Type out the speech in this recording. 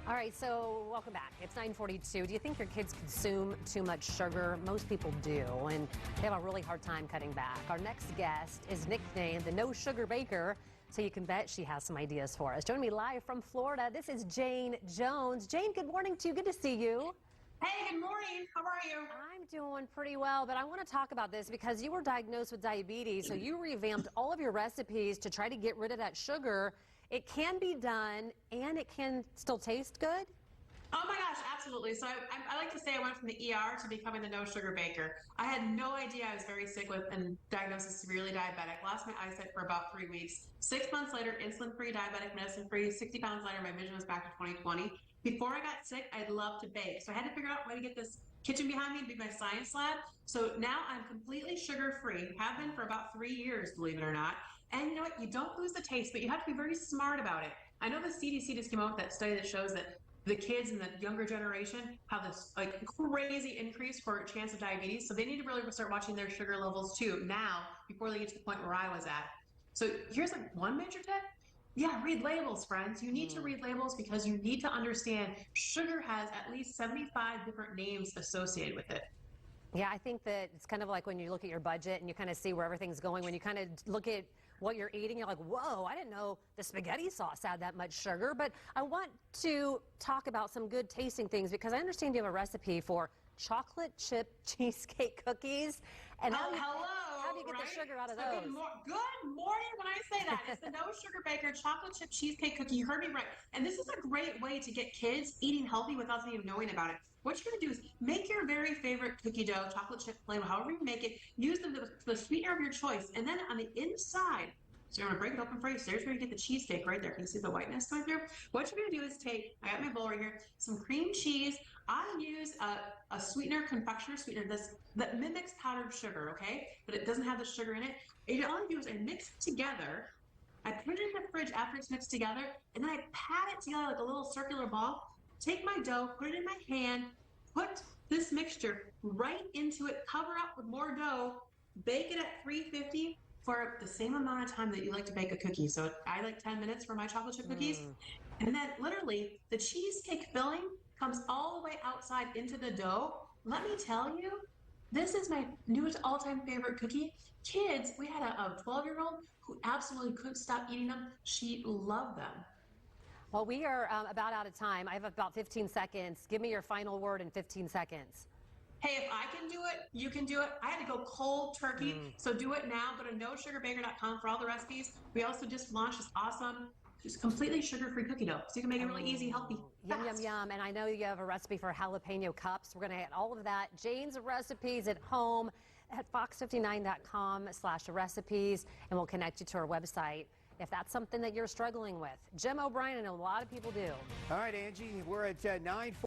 All right, so welcome back. It's 9:42. Do you think your kids consume too much sugar? Most people do, and they have a really hard time cutting back. Our next guest is nicknamed the No Sugar Baker, so you can bet she has some ideas for us. Joining me live from Florida, this is Jayne Jones. Jayne, good morning to you. Good to see you. Hey, good morning. How are you? I'm doing pretty well, but I want to talk about this because you were diagnosed with diabetes, so you revamped all of your recipes to try to get rid of that sugar. It can be done, and it can still taste good. Oh my gosh, absolutely. So I like to say I went from the ER to becoming the no sugar baker. I had no idea I was very sick with and diagnosed as severely diabetic. Lost my eyesight for about 3 weeks. 6 months later, insulin-free, diabetic medicine-free. 60 pounds later, my vision was back to 20/20. Before I got sick, I'd love to bake. So I had to figure out a way to get this kitchen behind me to be my science lab. So now I'm completely sugar-free. Have been for about 3 years, believe it or not. And you know what? You don't lose the taste, but you have to be very smart about it. I know the CDC just came out with that study that shows that the kids in the younger generation have this like crazy increase for a chance of diabetes. So they need to really start watching their sugar levels too now before they get to the point where I was at. So here's like one major tip. Yeah, read labels, friends. You need to read labels because you need to understand sugar has at least 75 different names associated with it. Yeah, I think that it's kind of like when you look at your budget and you kind of see where everything's going. When you kind of look at what you're eating, you're like, whoa, I didn't know the spaghetti sauce had that much sugar. But I want to talk about some good tasting things because I understand you have a recipe for chocolate chip cheesecake cookies. And how do you get the sugar out of those? Good morning when I say that. It's the No Sugar Baker chocolate chip cheesecake cookie. You heard me right. And this is a great way to get kids eating healthy without them even knowing about it. What you're going to do is make your very favorite cookie dough, chocolate chip plain, however you make it. Use the sweetener of your choice. And then on the inside, so you're going to break it open for you. So there's where you get the cheesecake right there. Can you see the whiteness going through? What you're going to do is take, I got my bowl right here, some cream cheese. I use a sweetener, confectioner sweetener that mimics powdered sugar, okay? But it doesn't have the sugar in it. And all I do is I mix it together. I put it in the fridge after it's mixed together, and then I pat it together like a little circular ball. Take my dough, put it in my hand, put this mixture right into it, cover up with more dough, bake it at 350 for the same amount of time that you like to bake a cookie. So I like 10 minutes for my chocolate chip cookies. And then literally the cheesecake filling comes all the way outside into the dough. Let me tell you, this is my newest all-time favorite cookie. Kids, we had a 12-year-old who absolutely couldn't stop eating them. She loved them. Well, we are about out of time. I have about 15 seconds. Give me your final word in 15 seconds. Hey, if I can do it, you can do it. I had to go cold turkey, so do it now. Go to nosugarbaker.com for all the recipes. We also just launched this awesome, just completely sugar-free cookie dough, so you can make it really easy, healthy, Yum, fast. yum, yum. And I know you have a recipe for jalapeno cups. We're going to get all of that. Jayne's recipes at home at fox59.com/recipes, and we'll connect you to our website if that's something that you're struggling with. Jim O'Brien, I know a lot of people do. All right, Angie, we're at 9:40.